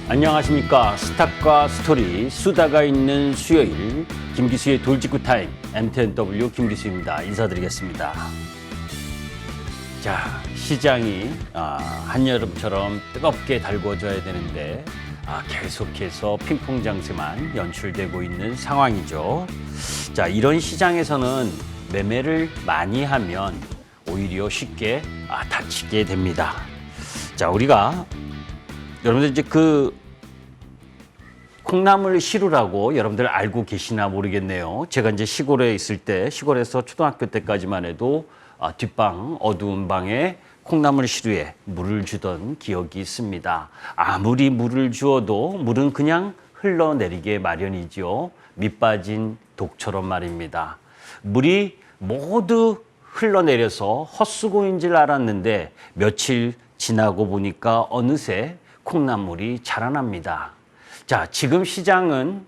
안녕하십니까. 스탑과 스토리 수다가 있는 수요일 김기수의 돌직구 타임 MTNW 김기수입니다. 인사드리겠습니다. 자, 시장이 한여름처럼 뜨겁게 달궈져야 되는데 계속해서 핑퐁 장세만 연출되고 있는 상황이죠. 자, 이런 시장에서는 매매를 많이 하면 오히려 쉽게 다치게 됩니다. 자, 우리가 여러분들 이제 콩나물 시루라고 여러분들 알고 계시나 모르겠네요. 제가 이제 시골에 있을 때, 시골에서 초등학교 때까지만 해도 뒷방, 어두운 방에 콩나물 시루에 물을 주던 기억이 있습니다. 아무리 물을 주어도 물은 그냥 흘러내리게 마련이죠. 밑 빠진 독처럼 말입니다. 물이 모두 흘러내려서 헛수고인 줄 알았는데 며칠 지나고 보니까 어느새 콩나물이 자라납니다. 자, 지금 시장은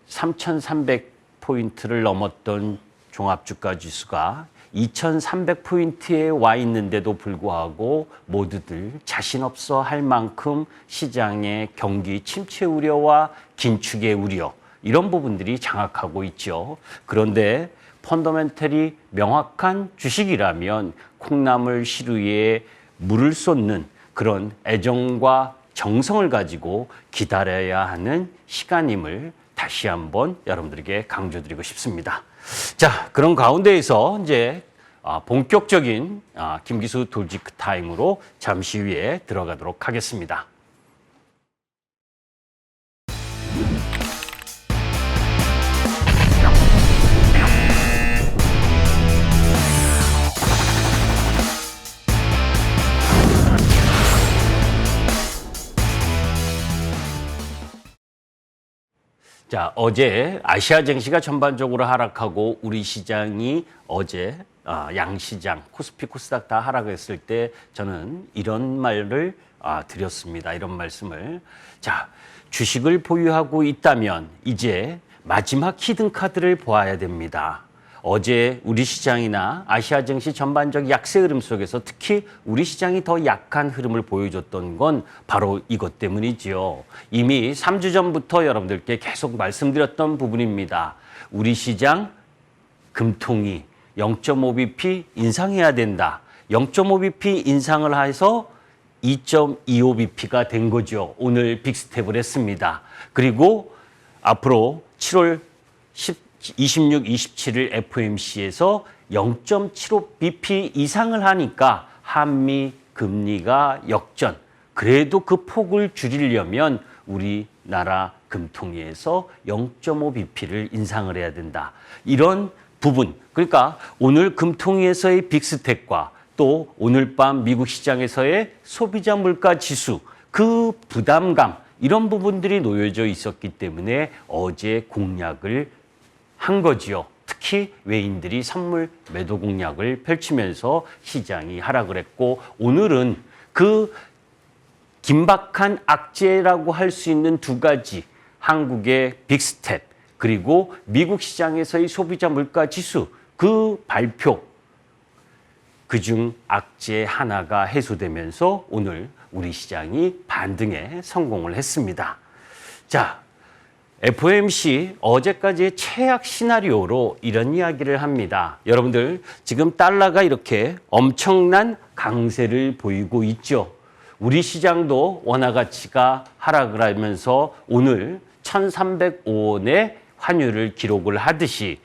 3,300포인트를 넘었던 종합주가 지수가 2,300포인트에 와 있는데도 불구하고 모두들 자신 없어 할 만큼 시장의 경기 침체 우려와 긴축의 우려, 이런 부분들이 장악하고 있죠. 그런데 펀더멘털이 명확한 주식이라면 콩나물 시루에 물을 쏟는 그런 애정과 정성을 가지고 기다려야 하는 시간임을 다시 한번 여러분들에게 강조드리고 싶습니다. 자, 그런 가운데에서 이제 본격적인 김기수 돌직구 타임으로 잠시 후에 들어가도록 하겠습니다. 자, 어제 아시아 증시가 전반적으로 하락하고 우리 시장이 어제 양시장, 코스피, 코스닥 다 하락했을 때 저는 이런 말을 드렸습니다. 이런 말씀을. 자, 주식을 보유하고 있다면 이제 마지막 히든 카드를 보아야 됩니다. 어제 우리 시장이나 아시아 증시 전반적 약세 흐름 속에서 특히 우리 시장이 더 약한 흐름을 보여줬던 건 바로 이것 때문이지요. 이미 3주 전부터 여러분들께 계속 말씀드렸던 부분입니다. 우리 시장 금통위 0.5bp 인상해야 된다. 0.5bp 인상을 해서 2.25bp가 된 거죠. 오늘 빅스텝을 했습니다. 그리고 앞으로 7월 26, 27일 FOMC에서 0.75bp 이상을 하니까 한미 금리가 역전. 그래도 그 폭을 줄이려면 우리나라 금통위에서 0.5bp를 인상을 해야 된다. 이런 부분. 그러니까 오늘 금통위에서의 빅스텝과 또 오늘 밤 미국 시장에서의 소비자 물가 지수, 그 부담감, 이런 부분들이 놓여져 있었기 때문에 어제 공략을 한 거지요. 특히 외인들이 선물 매도 공략을 펼치면서 시장이 하락을 했고, 오늘은 그 긴박한 악재라고 할 수 있는 두 가지, 한국의 빅스텝 그리고 미국 시장에서의 소비자 물가 지수, 그 발표, 그중 악재 하나가 해소되면서 오늘 우리 시장이 반등에 성공을 했습니다. 자, FOMC 어제까지의 최악 시나리오로 이런 이야기를 합니다. 여러분들, 지금 달러가 이렇게 엄청난 강세를 보이고 있죠. 우리 시장도 원화 가치가 하락을 하면서 오늘 1,305원의 환율을 기록을 하듯이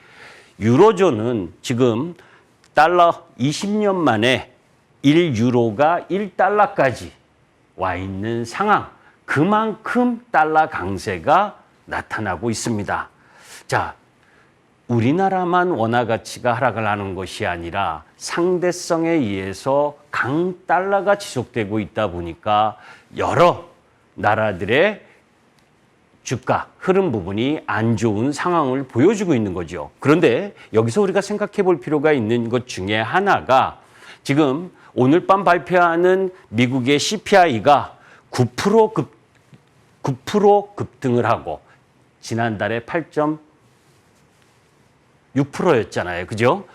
유로존은 지금 달러 20년 만에 1유로가 1달러까지 와 있는 상황. 그만큼 달러 강세가 나타나고 있습니다. 자, 우리나라만 원화 가치가 하락을 하는 것이 아니라 상대성에 의해서 강달러가 지속되고 있다 보니까 여러 나라들의 주가 흐름 부분이 안 좋은 상황을 보여주고 있는 거죠. 그런데 여기서 우리가 생각해 볼 필요가 있는 것 중에 하나가 지금 오늘 밤 발표하는 미국의 CPI가 9% 급등을 하고 지난달에 8.6%였잖아요. 그죠?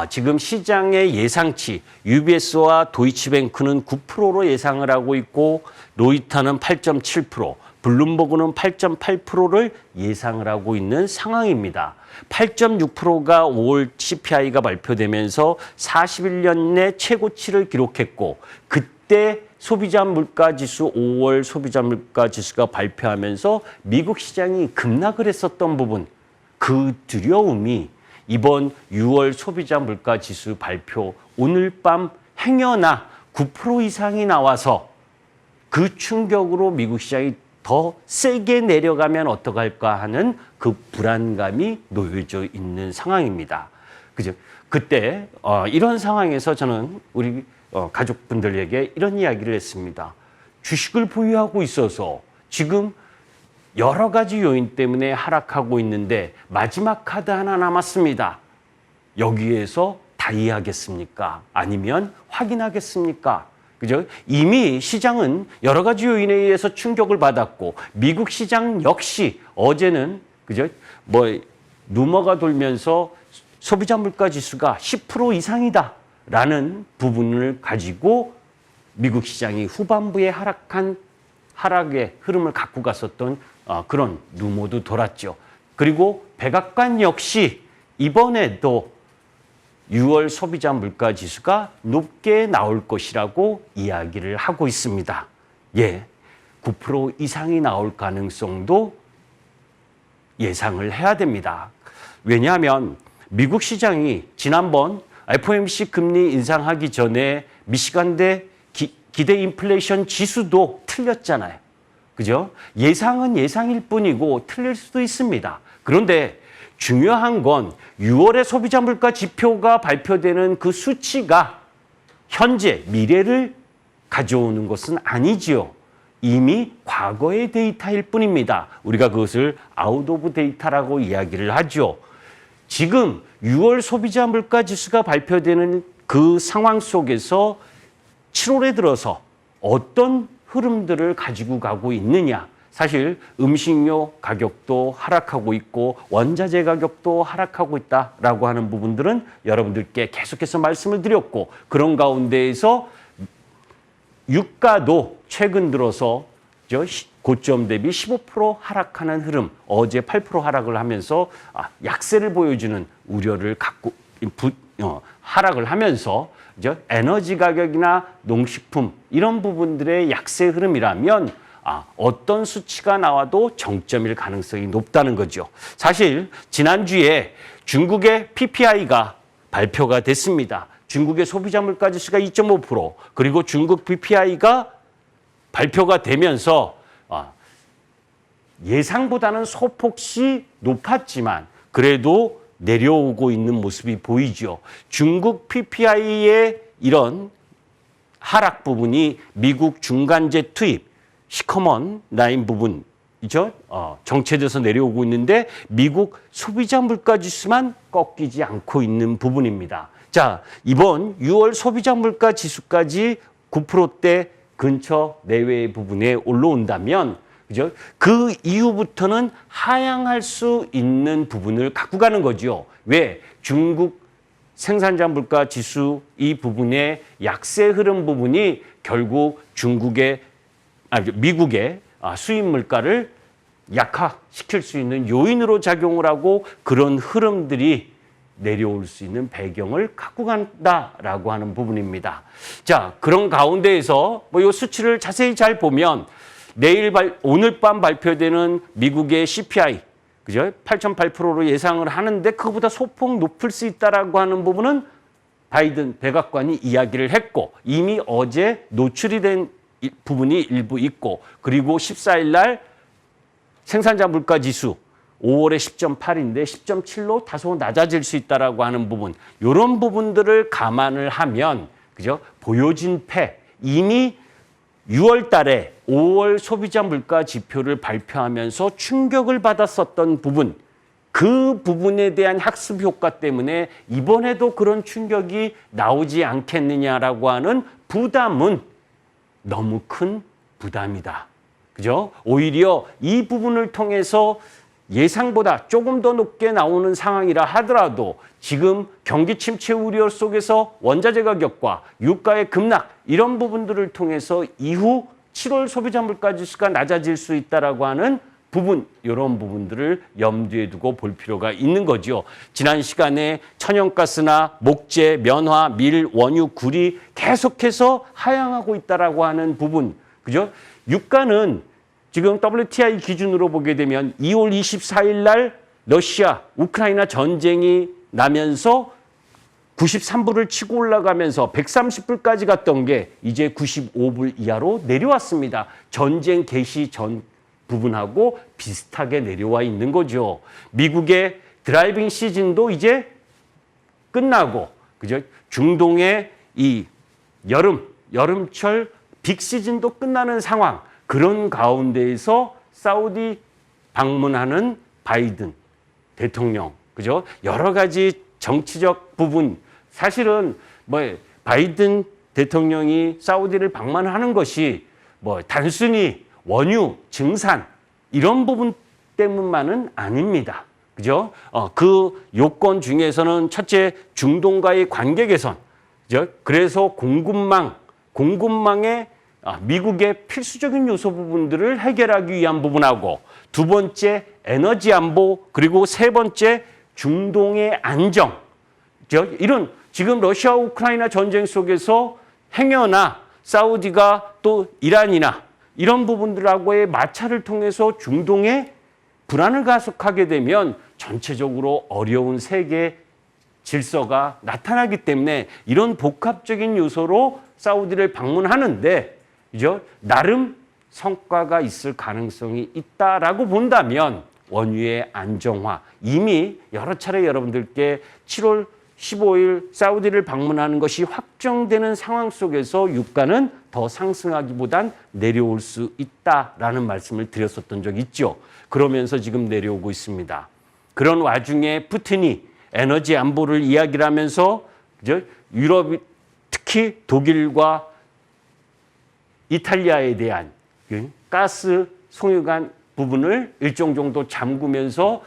지금 시장의 예상치 UBS와 도이치뱅크는 9%로 예상을 하고 있고 로이터는 8.7%, 블룸버그는 8.8%를 예상을 하고 있는 상황입니다. 8.6%가 5월 CPI가 발표되면서 41년 내 최고치를 기록했고 그때 소비자 물가지수 5월 소비자 물가지수가 발표하면서 미국 시장이 급락을 했었던 부분 그 두려움이 이번 6월 소비자 물가지수 발표 오늘 밤 행여나 9% 이상이 나와서 그 충격으로 미국 시장이 더 세게 내려가면 어떡할까 하는 그 불안감이 놓여져 있는 상황입니다. 그죠? 그때 이런 상황에서 저는 우리 가족분들에게 이런 이야기를 했습니다. 주식을 보유하고 있어서 지금 여러 가지 요인 때문에 하락하고 있는데 마지막 카드 하나 남았습니다. 여기에서 다이하겠습니까? 아니면 확인하겠습니까? 그죠? 이미 시장은 여러 가지 요인에 의해서 충격을 받았고 미국 시장 역시 어제는 그죠? 루머가 돌면서 소비자 물가 지수가 10% 이상이다라는 부분을 가지고 미국 시장이 후반부에 하락의 흐름을 갖고 갔었던 그런 루머도 돌았죠. 그리고 백악관 역시 이번에도 6월 소비자 물가 지수가 높게 나올 것이라고 이야기를 하고 있습니다. 9% 이상이 나올 가능성도 예상을 해야 됩니다. 왜냐하면 미국 시장이 지난번 FOMC 금리 인상하기 전에 미시간대 기대 인플레이션 지수도 틀렸잖아요. 그죠? 예상은 예상일 뿐이고 틀릴 수도 있습니다. 그런데 중요한 건 6월에 소비자 물가 지표가 발표되는 그 수치가 현재 미래를 가져오는 것은 아니지요. 이미 과거의 데이터일 뿐입니다. 우리가 그것을 아웃 오브 데이터라고 이야기를 하죠. 지금 6월 소비자 물가 지수가 발표되는 그 상황 속에서 7월에 들어서 어떤 흐름들을 가지고 가고 있느냐. 사실 음식료 가격도 하락하고 있고 원자재 가격도 하락하고 있다라고 하는 부분들은 여러분들께 계속해서 말씀을 드렸고 그런 가운데에서 유가도 최근 들어서 고점 대비 15% 하락하는 흐름, 어제 8% 하락을 하면서 약세를 보여주는 우려를 갖고 하락을 하면서 에너지 가격이나 농식품 이런 부분들의 약세 흐름이라면 어떤 수치가 나와도 정점일 가능성이 높다는 거죠. 사실 지난주에 중국의 PPI가 발표가 됐습니다. 중국의 소비자 물가 지수가 2.5% 그리고 중국 PPI가 발표가 되면서 예상보다는 소폭씩 높았지만 그래도 내려오고 있는 모습이 보이죠. 중국 PPI의 이런 하락 부분이 미국 중간재 투입 시커먼 라인 부분이죠. 정체돼서 내려오고 있는데 미국 소비자 물가 지수만 꺾이지 않고 있는 부분입니다. 자, 이번 6월 소비자 물가 지수까지 9%대 근처 내외의 부분에 올라온다면 그죠? 그 이후부터는 하향할 수 있는 부분을 갖고 가는 거죠. 왜? 중국 생산자 물가 지수 이 부분의 약세 흐름 부분이 결국 미국의 수입 물가를 약화시킬 수 있는 요인으로 작용을 하고 그런 흐름들이 내려올 수 있는 배경을 갖고 간다라고 하는 부분입니다. 자, 그런 가운데에서 이 수치를 자세히 잘 보면 오늘 밤 발표되는 미국의 CPI, 그죠? 8.8%로 예상을 하는데 그거보다 소폭 높을 수 있다라고 하는 부분은 바이든 백악관이 이야기를 했고 이미 어제 노출이 된 부분이 일부 있고 그리고 14일 날 생산자 물가 지수 5월에 10.8인데 10.7로 다소 낮아질 수 있다라고 하는 부분 이런 부분들을 감안을 하면 그죠? 보여진 패 이미 6월 달에 5월 소비자 물가 지표를 발표하면서 충격을 받았었던 부분 그 부분에 대한 학습 효과 때문에 이번에도 그런 충격이 나오지 않겠느냐라고 하는 부담은 너무 큰 부담이다. 그죠? 오히려 이 부분을 통해서 예상보다 조금 더 높게 나오는 상황이라 하더라도 지금 경기 침체 우려 속에서 원자재 가격과 유가의 급락 이런 부분들을 통해서 이후 7월 소비자 물가 지수가 낮아질 수 있다라고 하는 부분, 이런 부분들을 염두에 두고 볼 필요가 있는 거죠. 지난 시간에 천연가스나 목재, 면화, 밀, 원유, 구리 계속해서 하향하고 있다라고 하는 부분, 그죠? 유가는 지금 WTI 기준으로 보게 되면 2월 24일 날 러시아, 우크라이나 전쟁이 나면서 93불을 치고 올라가면서 130불까지 갔던 게 이제 95불 이하로 내려왔습니다. 전쟁 개시 전 부분하고 비슷하게 내려와 있는 거죠. 미국의 드라이빙 시즌도 이제 끝나고, 그죠? 중동의 이 여름철 빅 시즌도 끝나는 상황. 그런 가운데에서 사우디 방문하는 바이든 대통령, 그죠? 여러 가지 정치적 부분, 사실은 바이든 대통령이 사우디를 방문하는 것이 단순히 원유, 증산 이런 부분 때문만은 아닙니다. 그죠? 그 요건 중에서는 첫째 중동과의 관계 개선, 그죠? 그래서 공급망의 미국의 필수적인 요소 부분들을 해결하기 위한 부분하고 두 번째 에너지 안보 그리고 세 번째 중동의 안정. 이런 지금 러시아 우크라이나 전쟁 속에서 행여나 사우디가 또 이란이나 이런 부분들하고의 마찰을 통해서 중동의 불안을 가속하게 되면 전체적으로 어려운 세계 질서가 나타나기 때문에 이런 복합적인 요소로 사우디를 방문하는데 그죠? 나름 성과가 있을 가능성이 있다라고 본다면 원유의 안정화 이미 여러 차례 여러분들께 7월 15일 사우디를 방문하는 것이 확정되는 상황 속에서 유가는 더 상승하기보단 내려올 수 있다라는 말씀을 드렸었던 적이 있죠. 그러면서 지금 내려오고 있습니다. 그런 와중에 푸틴이 에너지 안보를 이야기를 하면서 그죠? 유럽 특히 독일과 이탈리아에 대한 가스 송유관 부분을 일정 정도 잠그면서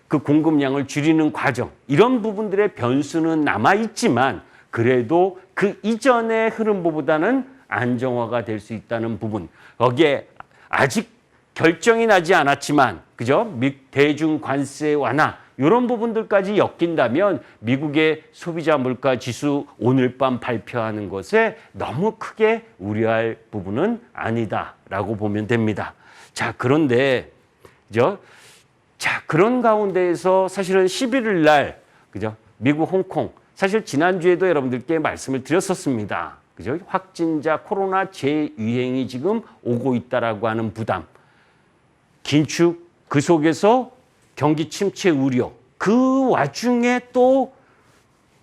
그 공급량을 줄이는 과정 이런 부분들의 변수는 남아있지만 그래도 그 이전의 흐름보다는 안정화가 될 수 있다는 부분 거기에 아직 결정이 나지 않았지만 그죠? 대중 관세 완화 이런 부분들까지 엮인다면 미국의 소비자 물가 지수 오늘 밤 발표하는 것에 너무 크게 우려할 부분은 아니다라고 보면 됩니다. 자, 그런데 그죠? 자, 그런 가운데에서 사실은 11일 날 그죠? 미국 홍콩 사실 지난주에도 여러분들께 말씀을 드렸었습니다. 그죠? 확진자 코로나 재유행이 지금 오고 있다라고 하는 부담. 긴축 그 속에서 경기 침체 우려, 그 와중에 또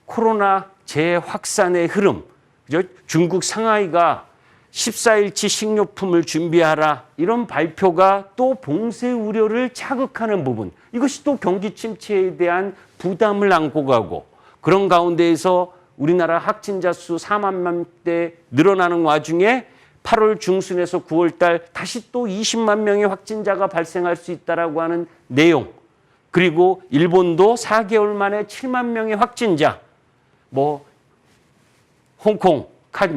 코로나 재확산의 흐름, 그죠? 중국 상하이가 14일치 식료품을 준비하라 이런 발표가 또 봉쇄 우려를 자극하는 부분, 이것이 또 경기 침체에 대한 부담을 안고 가고 그런 가운데에서 우리나라 확진자 수 4만 명대 늘어나는 와중에 8월 중순에서 9월 달 다시 또 20만 명의 확진자가 발생할 수 있다라고 하는 내용. 그리고 일본도 4개월 만에 7만 명의 확진자. 홍콩,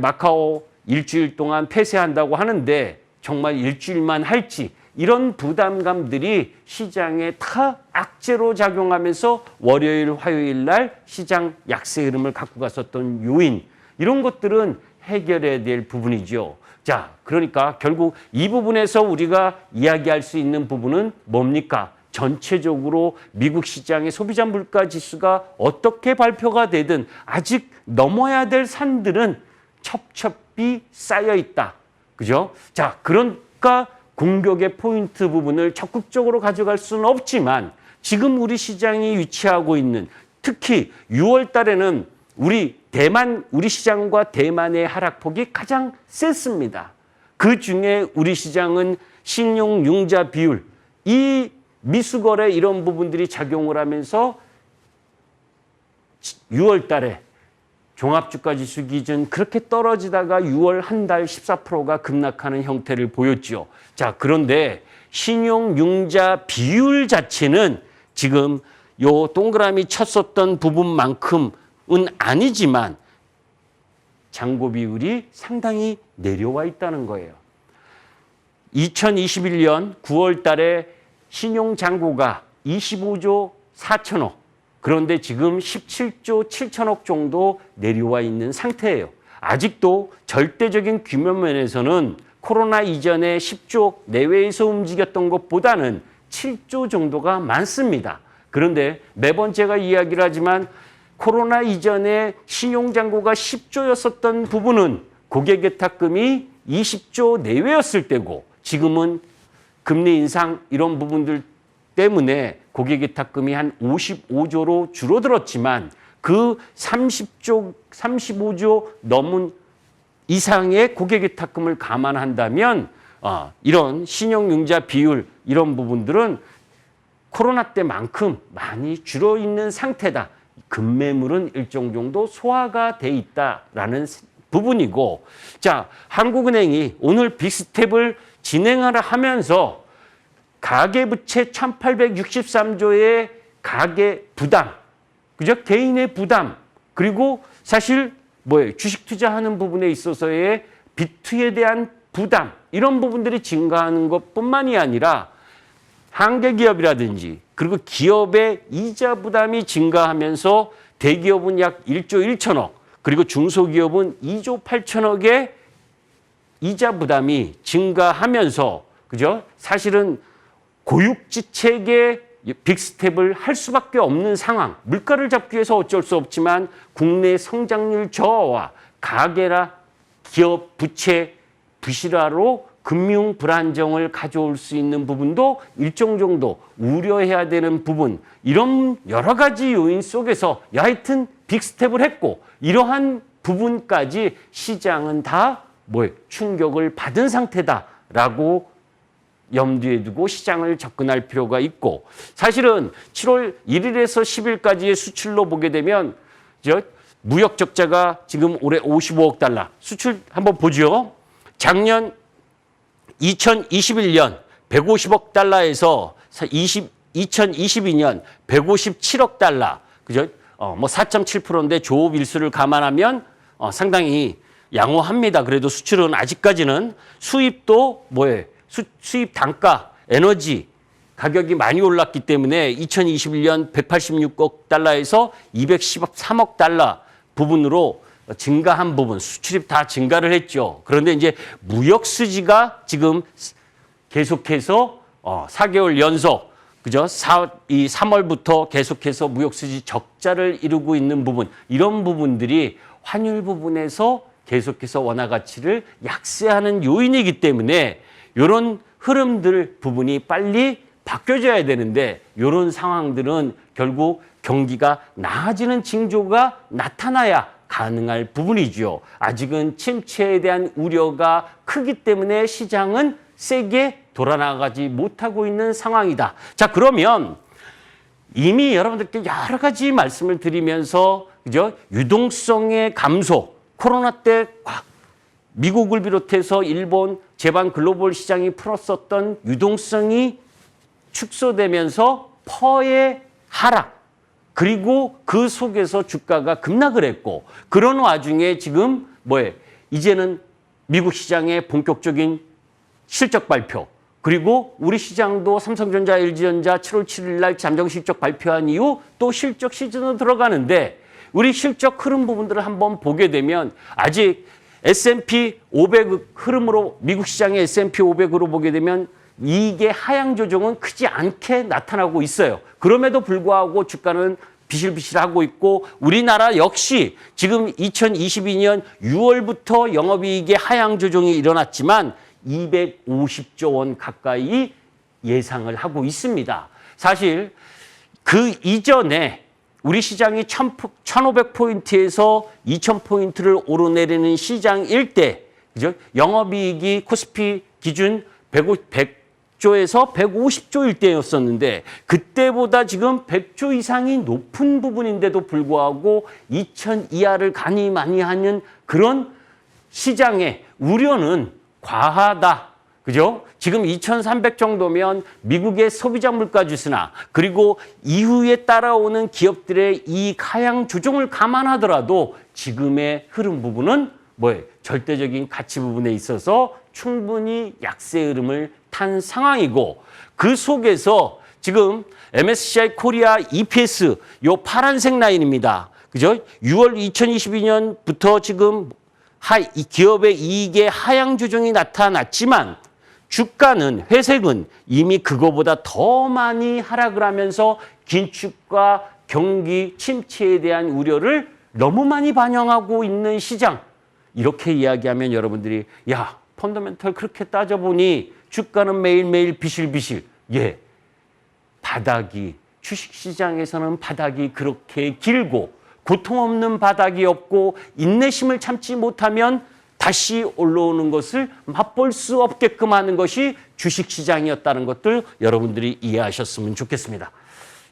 마카오 일주일 동안 폐쇄한다고 하는데 정말 일주일만 할지 이런 부담감들이 시장에 다 악재로 작용하면서 월요일, 화요일 날 시장 약세 흐름을 갖고 갔었던 요인. 이런 것들은 해결해야 될 부분이죠. 자, 그러니까 결국 이 부분에서 우리가 이야기할 수 있는 부분은 뭡니까? 전체적으로 미국 시장의 소비자 물가 지수가 어떻게 발표가 되든 아직 넘어야 될 산들은 첩첩이 쌓여 있다. 그죠? 자, 그러니까 공격의 포인트 부분을 적극적으로 가져갈 수는 없지만 지금 우리 시장이 위치하고 있는 특히 6월 달에는 우리 시장과 대만의 하락폭이 가장 셌습니다. 그 중에 우리 시장은 신용 융자 비율, 이 미수거래 이런 부분들이 작용을 하면서 6월 달에 종합주가지수 기준 그렇게 떨어지다가 6월 한 달 14%가 급락하는 형태를 보였죠. 자, 그런데 신용융자 비율 자체는 지금 요 동그라미 쳤었던 부분만큼은 아니지만 잔고 비율이 상당히 내려와 있다는 거예요. 2021년 9월 달에 신용잔고가 25조 4천억, 그런데 지금 17조 7천억 정도 내려와 있는 상태예요. 아직도 절대적인 규모 면에서는 코로나 이전에 10조 내외에서 움직였던 것보다는 7조 정도가 많습니다. 그런데 매번 제가 이야기를 하지만 코로나 이전에 신용잔고가 10조였었던 부분은 고객예탁금이 20조 내외였을 때고, 지금은 금리 인상 이런 부분들 때문에 고객예탁금이 한 55조로 줄어들었지만 그 30조, 35조 넘은 이상의 고객예탁금을 감안한다면 이런 신용융자 비율 이런 부분들은 코로나 때만큼 많이 줄어있는 상태다. 급매물은 일정 정도 소화가 돼 있다라는 부분이고, 자, 한국은행이 오늘 빅스텝을 진행하려 하면서 가계부채 1863조의 가계 부담, 그죠? 개인의 부담, 그리고 사실 주식 투자하는 부분에 있어서의 비투에 대한 부담, 이런 부분들이 증가하는 것뿐만이 아니라 한계기업이라든지 그리고 기업의 이자 부담이 증가하면서 대기업은 약 1조 1천억, 그리고 중소기업은 2조 8천억의 이자 부담이 증가하면서, 그죠? 사실은 고육지책의 빅스텝을 할 수밖에 없는 상황, 물가를 잡기 위해서 어쩔 수 없지만 국내 성장률 저하와 가계나 기업 부채 부실화로 금융 불안정을 가져올 수 있는 부분도 일정 정도 우려해야 되는 부분, 이런 여러 가지 요인 속에서 여하튼 빅스텝을 했고, 이러한 부분까지 시장은 다 충격을 받은 상태다라고 염두에 두고 시장을 접근할 필요가 있고, 사실은 7월 1일에서 10일까지의 수출로 보게 되면 무역 적자가 지금 올해 55억 달러, 수출 한번 보죠. 작년 2021년 150억 달러에서 2022년 157억 달러, 그죠? 4.7%인데 조업 일수를 감안하면 상당히 양호합니다. 그래도 수출은 아직까지는 수입도 수입 단가, 에너지 가격이 많이 올랐기 때문에 2021년 186억 달러에서 213억 달러 부분으로 증가한 부분, 수출입 다 증가를 했죠. 그런데 이제 무역 수지가 지금 계속해서 4개월 연속, 그죠? 3월부터 계속해서 무역 수지 적자를 이루고 있는 부분, 이런 부분들이 환율 부분에서 계속해서 원화 가치를 약세하는 요인이기 때문에 이런 흐름들 부분이 빨리 바뀌어져야 되는데, 이런 상황들은 결국 경기가 나아지는 징조가 나타나야 가능할 부분이죠. 아직은 침체에 대한 우려가 크기 때문에 시장은 세게 돌아나가지 못하고 있는 상황이다. 자, 그러면 이미 여러분들께 여러 가지 말씀을 드리면서, 그죠? 유동성의 감소, 코로나 때 미국을 비롯해서 일본, 제반 글로벌 시장이 풀었었던 유동성이 축소되면서 퍼의 하락, 그리고 그 속에서 주가가 급락을 했고, 그런 와중에 지금 이제는 미국 시장의 본격적인 실적 발표, 그리고 우리 시장도 삼성전자, LG전자 7월 7일 날 잠정 실적 발표한 이후 또 실적 시즌으로 들어가는데, 우리 실적 흐름 부분들을 한번 보게 되면 아직 S&P 500 흐름으로, 미국 시장의 S&P 500으로 보게 되면 이게 하향 조정은 크지 않게 나타나고 있어요. 그럼에도 불구하고 주가는 비실비실하고 있고, 우리나라 역시 지금 2022년 6월부터 영업이익의 하향 조정이 일어났지만 250조 원 가까이 예상을 하고 있습니다. 사실 그 이전에 우리 시장이 1,500포인트에서 2,000포인트를 오르내리는 시장일 때, 그죠? 영업이익이 코스피 기준 100조에서 150조일 때였었는데, 그때보다 지금 100조 이상이 높은 부분인데도 불구하고 2,000 이하를 가니 많이 하는 그런 시장의 우려는 과하다. 그죠? 지금 2,300 정도면 미국의 소비자 물가 지수나 그리고 이후에 따라오는 기업들의 이익 하향 조정을 감안하더라도 지금의 흐름 부분은 뭐예요? 절대적인 가치 부분에 있어서 충분히 약세 흐름을 탄 상황이고 그 속에서 지금 MSCI 코리아 EPS 요 파란색 라인입니다. 그죠? 6월 2022년부터 지금 이 기업의 이익의 하향 조정이 나타났지만 주가는 회색은 이미 그거보다 더 많이 하락을 하면서 긴축과 경기 침체에 대한 우려를 너무 많이 반영하고 있는 시장. 이렇게 이야기하면 여러분들이 야, 펀더멘털 그렇게 따져보니 주가는 매일매일 비실비실. 예, 바닥이 주식시장에서는 바닥이 그렇게 길고 고통 없는 바닥이 없고 인내심을 참지 못하면 다시 올라오는 것을 맛볼 수 없게끔 하는 것이 주식시장이었다는 것들 여러분들이 이해하셨으면 좋겠습니다.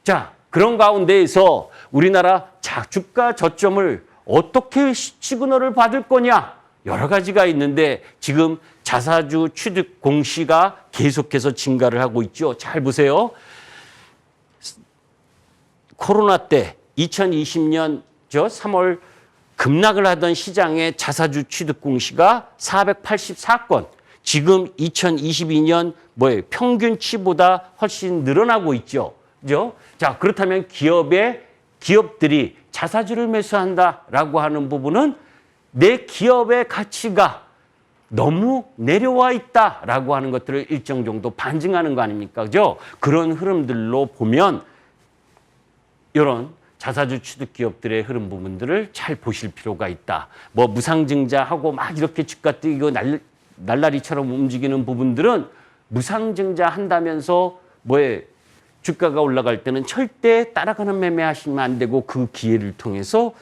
자, 그런 가운데에서 우리나라 주가 저점을 어떻게 시그널을 받을 거냐? 여러 가지가 있는데 지금 자사주 취득 공시가 계속해서 증가를 하고 있죠. 잘 보세요. 코로나 때 2020년 3월 급락을 하던 시장의 자사주 취득 공시가 484건. 지금 2022년 평균치보다 훨씬 늘어나고 있죠. 그죠? 자, 그렇다면 기업들이 자사주를 매수한다라고 하는 부분은 내 기업의 가치가 너무 내려와 있다라고 하는 것들을 일정 정도 반증하는 거 아닙니까? 그죠? 그런 흐름들로 보면 이런 자사주 취득 기업들의 흐름 부분들을 잘 보실 필요가 있다. 무상증자하고 막 이렇게 주가 뛰고 날라리처럼 움직이는 부분들은 무상증자 한다면서 주가가 올라갈 때는 절대 따라가는 매매하시면 안 되고 그 기회를 통해서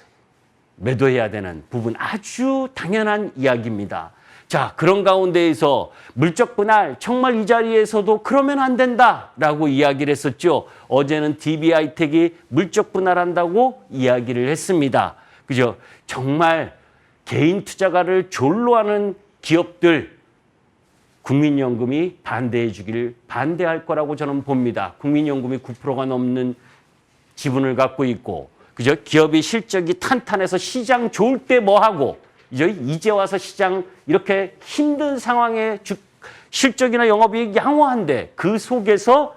매도해야 되는 부분 아주 당연한 이야기입니다. 자, 그런 가운데에서 물적 분할 정말 이 자리에서도 그러면 안 된다라고 이야기를 했었죠. 어제는 DB하이텍이 물적 분할한다고 이야기를 했습니다. 그죠? 정말 개인 투자가를 졸로 하는 기업들 국민연금이 반대해 주기를 반대할 거라고 저는 봅니다. 국민연금이 9%가 넘는 지분을 갖고 있고 그죠? 기업이 실적이 탄탄해서 시장 좋을 때 뭐 하고 이제 와서 시장 이렇게 힘든 상황에 실적이나 영업이익 양호한데 그 속에서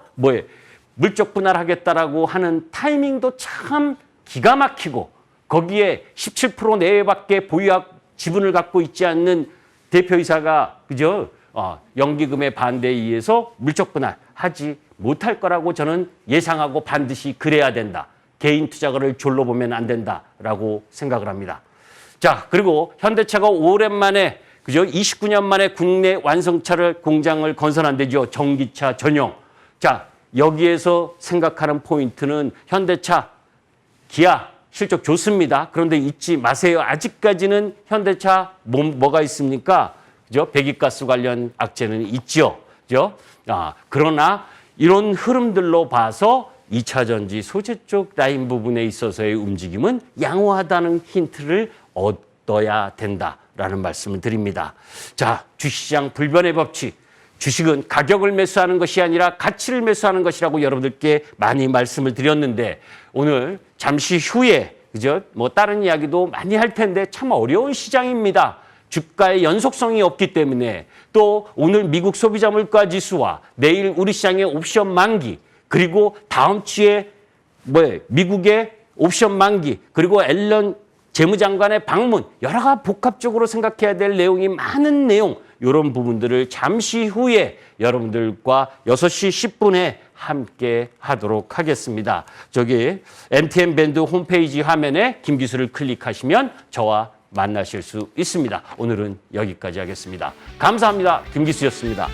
물적 분할하겠다라고 하는 타이밍도 참 기가 막히고 거기에 17% 내외밖에 지분을 갖고 있지 않는 대표이사가 그죠? 연기금의 반대에 의해서 물적 분할하지 못할 거라고 저는 예상하고 반드시 그래야 된다. 개인 투자가를 졸로 보면 안 된다라고 생각을 합니다. 자, 그리고 현대차가 오랜만에 그죠? 29년 만에 국내 완성차를 공장을 건설한대죠. 전기차 전용. 자, 여기에서 생각하는 포인트는 현대차, 기아 실적 좋습니다. 그런데 잊지 마세요. 아직까지는 현대차 뭐가 있습니까? 그죠? 배기가스 관련 악재는 있죠. 그죠? 그러나 이런 흐름들로 봐서 2차 전지 소재 쪽 라인 부분에 있어서의 움직임은 양호하다는 힌트를 얻어야 된다라는 말씀을 드립니다. 자, 주식시장 불변의 법칙. 주식은 가격을 매수하는 것이 아니라 가치를 매수하는 것이라고 여러분들께 많이 말씀을 드렸는데 오늘 잠시 후에 그죠? 다른 이야기도 많이 할 텐데 참 어려운 시장입니다. 주가의 연속성이 없기 때문에 또 오늘 미국 소비자 물가 지수와 내일 우리 시장의 옵션 만기 그리고 다음 주에 미국의 옵션 만기 그리고 앨런 재무장관의 방문 여러 가지 복합적으로 생각해야 될 내용이 많은 내용 이런 부분들을 잠시 후에 여러분들과 6시 10분에 함께 하도록 하겠습니다. 저기 MTN 밴드 홈페이지 화면에 김기수를 클릭하시면 저와 만나실 수 있습니다. 오늘은 여기까지 하겠습니다. 감사합니다. 김기수였습니다.